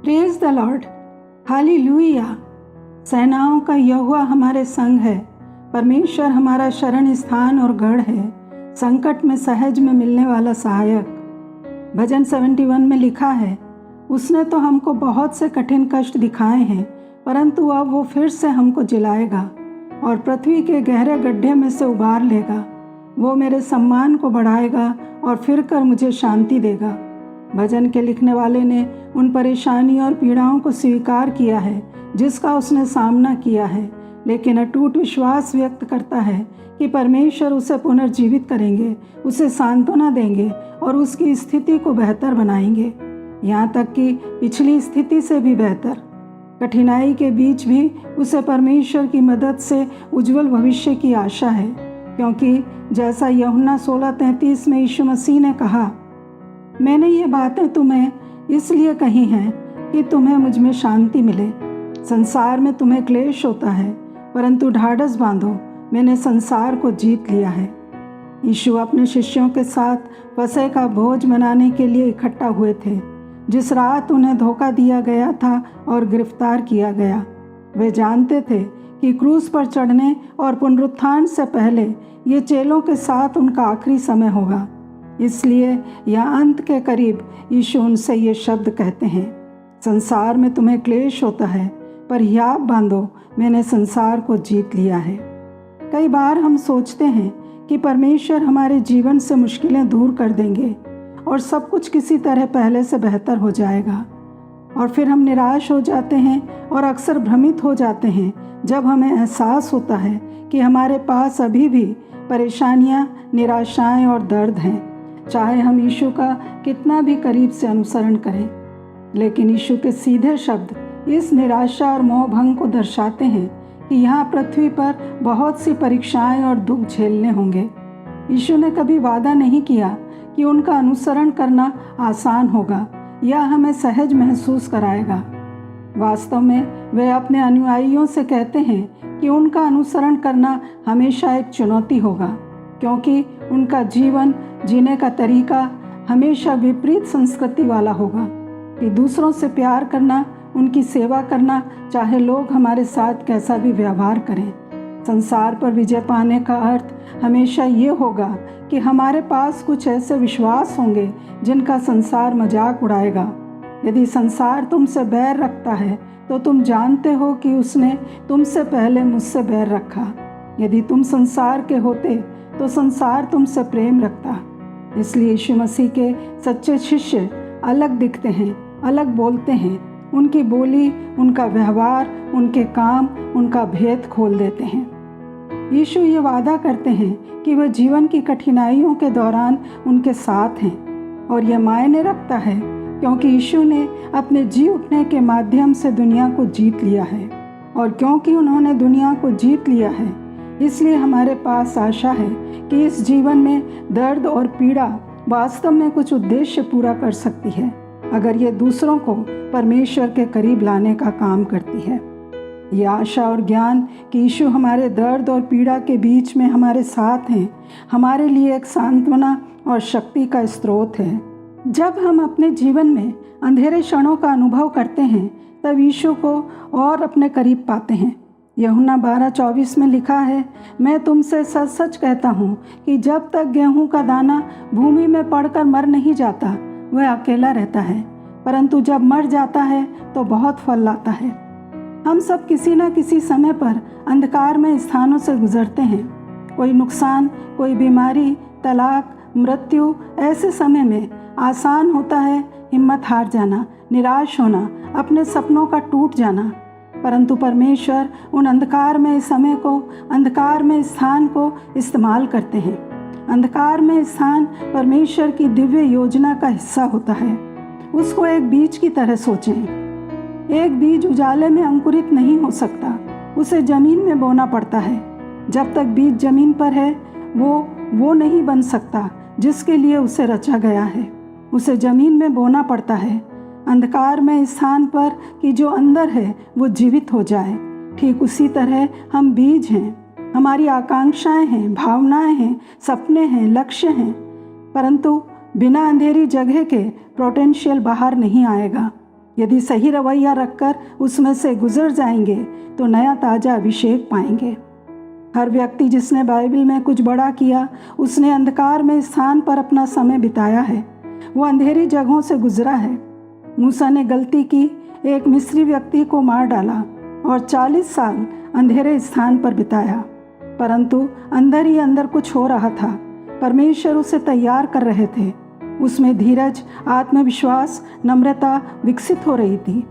Praise the Lord, hallelujah. सेनाओं का यहोवा हमारे संग है। परमेश्वर हमारा शरण स्थान और गढ़ है, संकट में सहज में मिलने वाला सहायक। भजन 71 में लिखा है, उसने तो हमको बहुत से कठिन कष्ट दिखाए हैं, परंतु अब वो फिर से हमको जिलाएगा और पृथ्वी के गहरे गड्ढे में से उबार लेगा। वो मेरे सम्मान को बढ़ाएगा और फिर कर मुझे शांति देगा। भजन के लिखने वाले ने उन परेशानियों और पीड़ाओं को स्वीकार किया है जिसका उसने सामना किया है, लेकिन अटूट विश्वास व्यक्त करता है कि परमेश्वर उसे पुनर्जीवित करेंगे, उसे सांत्वना देंगे और उसकी स्थिति को बेहतर बनाएंगे, यहाँ तक कि पिछली स्थिति से भी बेहतर। कठिनाई के बीच भी उसे परमेश्वर की मदद से उज्जवल भविष्य की आशा है, क्योंकि जैसा यूहन्ना 16:33 में यीशु मसीह ने कहा, मैंने ये बातें तुम्हें इसलिए कही हैं कि तुम्हें मुझ में शांति मिले। संसार में तुम्हें क्लेश होता है, परंतु ढाढ़स बांधो, मैंने संसार को जीत लिया है। यीशु अपने शिष्यों के साथ फसह का भोज मनाने के लिए इकट्ठा हुए थे, जिस रात उन्हें धोखा दिया गया था और गिरफ्तार किया गया। वे जानते थे कि क्रूस पर चढ़ने और पुनरुत्थान से पहले ये चेलों के साथ उनका आखिरी समय होगा। इसलिए यहाँ अंत के करीब यीशु उनसे ये शब्द कहते हैं, संसार में तुम्हें क्लेश होता है, पर हियाव बांधो, मैंने संसार को जीत लिया है। कई बार हम सोचते हैं कि परमेश्वर हमारे जीवन से मुश्किलें दूर कर देंगे और सब कुछ किसी तरह पहले से बेहतर हो जाएगा, और फिर हम निराश हो जाते हैं और अक्सर भ्रमित हो जाते हैं जब हमें एहसास होता है कि हमारे पास अभी भी परेशानियां, निराशाएं और दर्द हैं, चाहे हम यीशु का कितना भी करीब से अनुसरण करें। लेकिन यीशु के सीधे शब्द इस निराशा और मोह भंग को दर्शाते हैं कि यहाँ पृथ्वी पर बहुत सी परीक्षाएं और दुख झेलने होंगे। यीशु ने कभी वादा नहीं किया कि उनका अनुसरण करना आसान होगा या हमें सहज महसूस कराएगा। वास्तव में वे अपने अनुयायियों से कहते हैं कि उनका अनुसरण करना हमेशा एक चुनौती होगा, क्योंकि उनका जीवन जीने का तरीका हमेशा विपरीत संस्कृति वाला होगा कि दूसरों से प्यार करना, उनकी सेवा करना, चाहे लोग हमारे साथ कैसा भी व्यवहार करें। संसार पर विजय पाने का अर्थ हमेशा ये होगा कि हमारे पास कुछ ऐसे विश्वास होंगे जिनका संसार मजाक उड़ाएगा। यदि संसार तुमसे बैर रखता है तो तुम जानते हो कि उसने तुमसे पहले मुझसे बैर रखा। यदि तुम संसार के होते तो संसार तुमसे प्रेम रखता। इसलिए यीशु मसीह के सच्चे शिष्य अलग दिखते हैं, अलग बोलते हैं। उनकी बोली, उनका व्यवहार, उनके काम उनका भेद खोल देते हैं। यीशु ये वादा करते हैं कि वह जीवन की कठिनाइयों के दौरान उनके साथ हैं, और यह मायने रखता है क्योंकि यीशु ने अपने जी उठने के माध्यम से दुनिया को जीत लिया है, और क्योंकि उन्होंने दुनिया को जीत लिया है, इसलिए हमारे पास आशा है कि इस जीवन में दर्द और पीड़ा वास्तव में कुछ उद्देश्य पूरा कर सकती है, अगर ये दूसरों को परमेश्वर के करीब लाने का काम करती है। ये आशा और ज्ञान कि यीशु हमारे दर्द और पीड़ा के बीच में हमारे साथ हैं, हमारे लिए एक सांत्वना और शक्ति का स्रोत है। जब हम अपने जीवन में अंधेरे क्षणों का अनुभव करते हैं, तब यीशु को और अपने करीब पाते हैं। यूहन्ना 12:24 में लिखा है, मैं तुमसे सच सच कहता हूँ कि जब तक गेहूं का दाना भूमि में पड़कर मर नहीं जाता, वह अकेला रहता है, परंतु जब मर जाता है तो बहुत फल लाता है। हम सब किसी न किसी समय पर अंधकार में स्थानों से गुजरते हैं। कोई नुकसान, कोई बीमारी, तलाक, मृत्यु। ऐसे समय में आसान होता है हिम्मत हार जाना, निराश होना, अपने सपनों का टूट जाना, परंतु परमेश्वर उन अंधकार में समय को, अंधकार में स्थान को इस्तेमाल करते हैं। अंधकार में स्थान परमेश्वर की दिव्य योजना का हिस्सा होता है। उसको एक बीज की तरह सोचें। एक बीज उजाले में अंकुरित नहीं हो सकता, उसे जमीन में बोना पड़ता है। जब तक बीज जमीन पर है, वो नहीं बन सकता जिसके लिए उसे रचा गया है। उसे जमीन में बोना पड़ता है, अंधकार में स्थान पर, कि जो अंदर है वो जीवित हो जाए। ठीक उसी तरह हम बीज हैं, हमारी आकांक्षाएं हैं, भावनाएं हैं, सपने हैं, लक्ष्य हैं, परंतु बिना अंधेरी जगह के पोटेंशियल बाहर नहीं आएगा। यदि सही रवैया रखकर उसमें से गुजर जाएंगे तो नया ताज़ा अभिषेक पाएंगे। हर व्यक्ति जिसने बाइबल में कुछ बड़ा किया, उसने अंधकार में स्थान पर अपना समय बिताया है। वो अंधेरी जगहों से गुजरा है। मूसा ने गलती की, एक मिस्री व्यक्ति को मार डाला और 40 साल अंधेरे स्थान पर बिताया, परंतु अंदर ही अंदर कुछ हो रहा था। परमेश्वर उसे तैयार कर रहे थे। उसमें धीरज, आत्मविश्वास, नम्रता विकसित हो रही थी।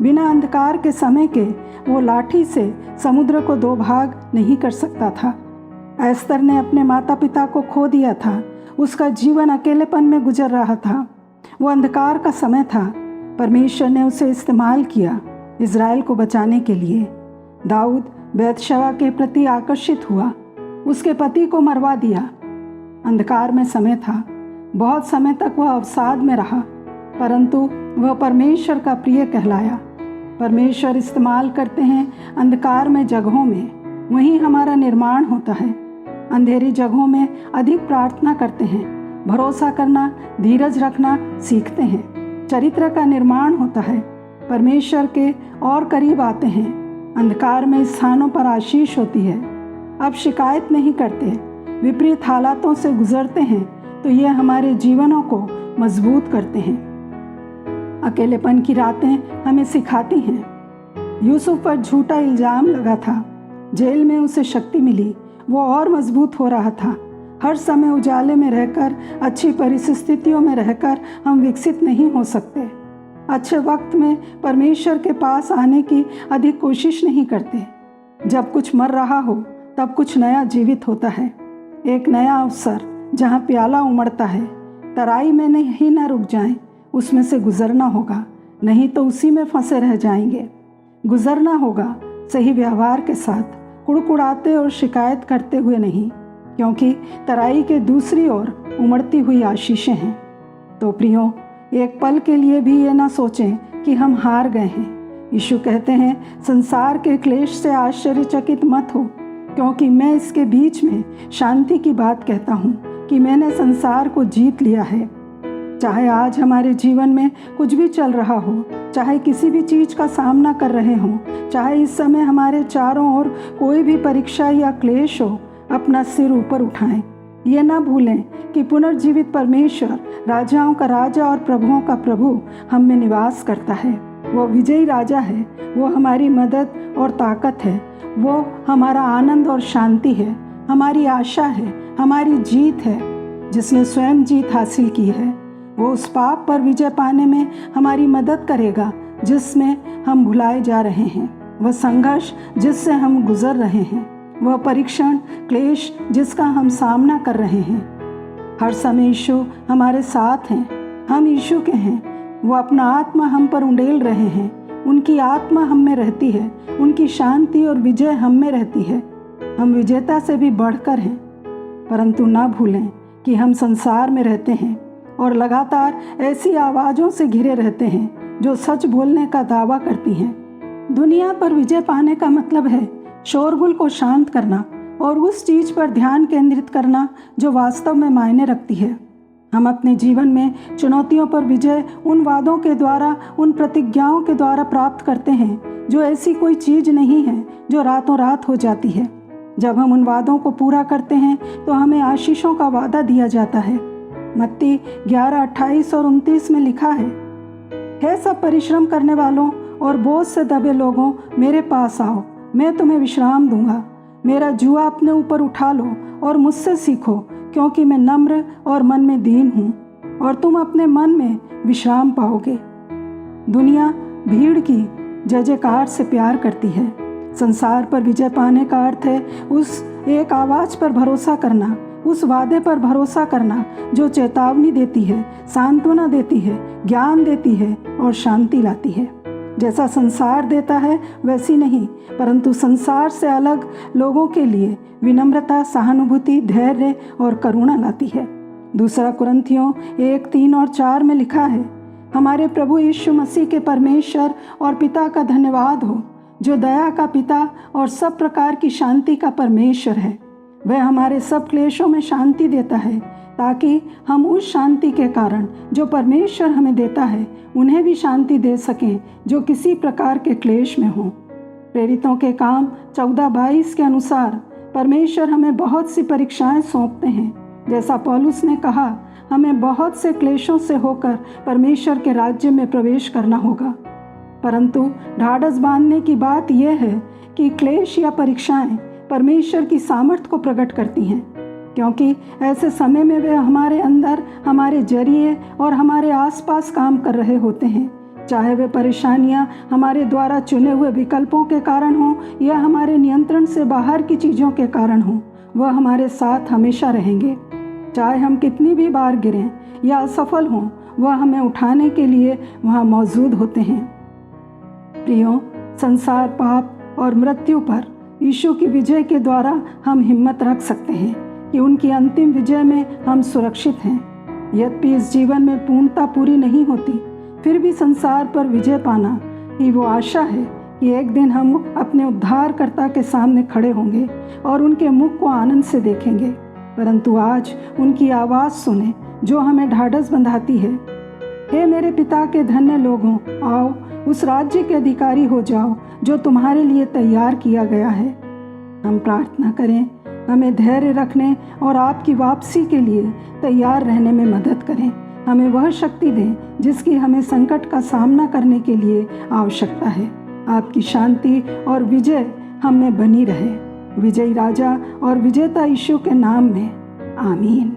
बिना अंधकार के समय के वो लाठी से समुद्र को 2 भाग नहीं कर सकता था। एस्तर ने अपने माता पिता को खो दिया था। उसका जीवन अकेलेपन में गुजर रहा था। वो अंधकार का समय था। परमेश्वर ने उसे इस्तेमाल किया इज़राइल को बचाने के लिए। दाऊद बैतशेबा के प्रति आकर्षित हुआ, उसके पति को मरवा दिया। अंधकार में समय था। बहुत समय तक वह अवसाद में रहा, परंतु वह परमेश्वर का प्रिय कहलाया। परमेश्वर इस्तेमाल करते हैं अंधकार में जगहों में, वहीं हमारा निर्माण होता है। अंधेरी जगहों में अधिक प्रार्थना करते हैं, भरोसा करना, धीरज रखना सीखते हैं। चरित्र का निर्माण होता है, परमेश्वर के और करीब आते हैं। अंधकार में स्थानों पर आशीष होती है। अब शिकायत नहीं करते, विपरीत हालातों से गुजरते हैं तो यह हमारे जीवनों को मजबूत करते हैं। अकेलेपन की रातें हमें सिखाती हैं। यूसुफ पर झूठा इल्ज़ाम लगा था, जेल में उसे शक्ति मिली, वो और मजबूत हो रहा था। हर समय उजाले में रहकर, अच्छी परिस्थितियों में रहकर हम विकसित नहीं हो सकते। अच्छे वक्त में परमेश्वर के पास आने की अधिक कोशिश नहीं करते। जब कुछ मर रहा हो तब कुछ नया जीवित होता है। एक नया अवसर जहाँ प्याला उमड़ता है। तराई में नहीं न रुक जाएं, उसमें से गुजरना होगा, नहीं तो उसी में फंसे रह जाएंगे। गुजरना होगा सही व्यवहार के साथ, कुड़कुड़ाते और शिकायत करते हुए नहीं, क्योंकि तराई के दूसरी ओर उमड़ती हुई आशीषें हैं। तो प्रियो, एक पल के लिए भी ये ना सोचें कि हम हार गए हैं। यीशु कहते हैं, संसार के क्लेश से आश्चर्यचकित मत हो, क्योंकि मैं इसके बीच में शांति की बात कहता हूँ कि मैंने संसार को जीत लिया है। चाहे आज हमारे जीवन में कुछ भी चल रहा हो, चाहे किसी भी चीज़ का सामना कर रहे हों, चाहे इस समय हमारे चारों ओर कोई भी परीक्षा या क्लेश हो, अपना सिर ऊपर उठाएं। ये ना भूलें कि पुनर्जीवित परमेश्वर, राजाओं का राजा और प्रभुओं का प्रभु हम में निवास करता है। वो विजयी राजा है, वो हमारी मदद और ताकत है, वो हमारा आनंद और शांति है, हमारी आशा है, हमारी जीत है। जिसने स्वयं जीत हासिल की है, वो उस पाप पर विजय पाने में हमारी मदद करेगा जिसमें हम भुलाए जा रहे हैं। वह संघर्ष जिससे हम गुजर रहे हैं, वह परीक्षण, क्लेश जिसका हम सामना कर रहे हैं, हर समय यीशु हमारे साथ हैं। हम यीशु के हैं। वो अपना आत्मा हम पर उंडेल रहे हैं। उनकी आत्मा हम में रहती है, उनकी शांति और विजय हम में रहती है। हम विजेता से भी बढ़कर हैं। परंतु ना भूलें कि हम संसार में रहते हैं और लगातार ऐसी आवाज़ों से घिरे रहते हैं जो सच बोलने का दावा करती हैं। दुनिया पर विजय पाने का मतलब है शोरगुल को शांत करना और उस चीज़ पर ध्यान केंद्रित करना जो वास्तव में मायने रखती है। हम अपने जीवन में चुनौतियों पर विजय उन वादों के द्वारा, उन प्रतिज्ञाओं के द्वारा प्राप्त करते हैं जो ऐसी कोई चीज़ नहीं है जो रातों रात हो जाती है। जब हम उन वादों को पूरा करते हैं तो हमें आशीषों का वादा दिया जाता है। मत्ती 11:28 और 29 में लिखा है, सब परिश्रम करने वालों और बोझ से दबे लोगों, मेरे पास आओ, मैं तुम्हें विश्राम दूंगा। मेरा जुआ अपने ऊपर उठा लो और मुझसे सीखो, क्योंकि मैं नम्र और मन में दीन हूँ, और तुम अपने मन में विश्राम पाओगे। दुनिया भीड़ की जय जयकार से प्यार करती है। संसार पर विजय पाने का अर्थ है उस एक आवाज़ पर भरोसा करना, उस वादे पर भरोसा करना जो चेतावनी देती है, सांत्वना देती है, ज्ञान देती है और शांति लाती है। जैसा संसार देता है वैसी नहीं, परंतु संसार से अलग लोगों के लिए विनम्रता, सहानुभूति, धैर्य और करुणा लाती है। 2 कुरिन्थियों 1:3 और 4 में लिखा है, हमारे प्रभु यीशु मसीह के परमेश्वर और पिता का धन्यवाद हो, जो दया का पिता और सब प्रकार की शांति का परमेश्वर है। वह हमारे सब क्लेशों में शांति देता है, ताकि हम उस शांति के कारण जो परमेश्वर हमें देता है उन्हें भी शांति दे सकें जो किसी प्रकार के क्लेश में हों। प्रेरितों के काम 14:22 के अनुसार परमेश्वर हमें बहुत सी परीक्षाएं सौंपते हैं। जैसा पौलुस ने कहा, हमें बहुत से क्लेशों से होकर परमेश्वर के राज्य में प्रवेश करना होगा। परंतु ढाढ़स बांधने की बात यह है कि क्लेश या परीक्षाएं परमेश्वर की सामर्थ्य को प्रकट करती हैं, क्योंकि ऐसे समय में वे हमारे अंदर, हमारे जरिए और हमारे आसपास काम कर रहे होते हैं। चाहे वे परेशानियां हमारे द्वारा चुने हुए विकल्पों के कारण हों या हमारे नियंत्रण से बाहर की चीज़ों के कारण हों, वह हमारे साथ हमेशा रहेंगे। चाहे हम कितनी भी बार गिरें या असफल हों, वह हमें उठाने के लिए वहाँ मौजूद होते हैं। प्रियो, संसार, पाप और मृत्यु पर यीशु की विजय के द्वारा हम हिम्मत रख सकते हैं कि उनकी अंतिम विजय में हम सुरक्षित हैं। यद्यपि इस जीवन में पूर्णता पूरी नहीं होती, फिर भी संसार पर विजय पाना ही वो आशा है कि एक दिन हम अपने उद्धारकर्ता के सामने खड़े होंगे और उनके मुख को आनंद से देखेंगे। परंतु आज उनकी आवाज़ सुने जो हमें ढाढ़स बंधाती है। हे मेरे पिता के धन्य लोगों, आओ उस राज्य के अधिकारी हो जाओ जो तुम्हारे लिए तैयार किया गया है। हम प्रार्थना करें, हमें धैर्य रखने और आपकी वापसी के लिए तैयार रहने में मदद करें। हमें वह शक्ति दें जिसकी हमें संकट का सामना करने के लिए आवश्यकता है। आपकी शांति और विजय हम में बनी रहे। विजयी राजा और विजेता यीशु के नाम में, आमीन।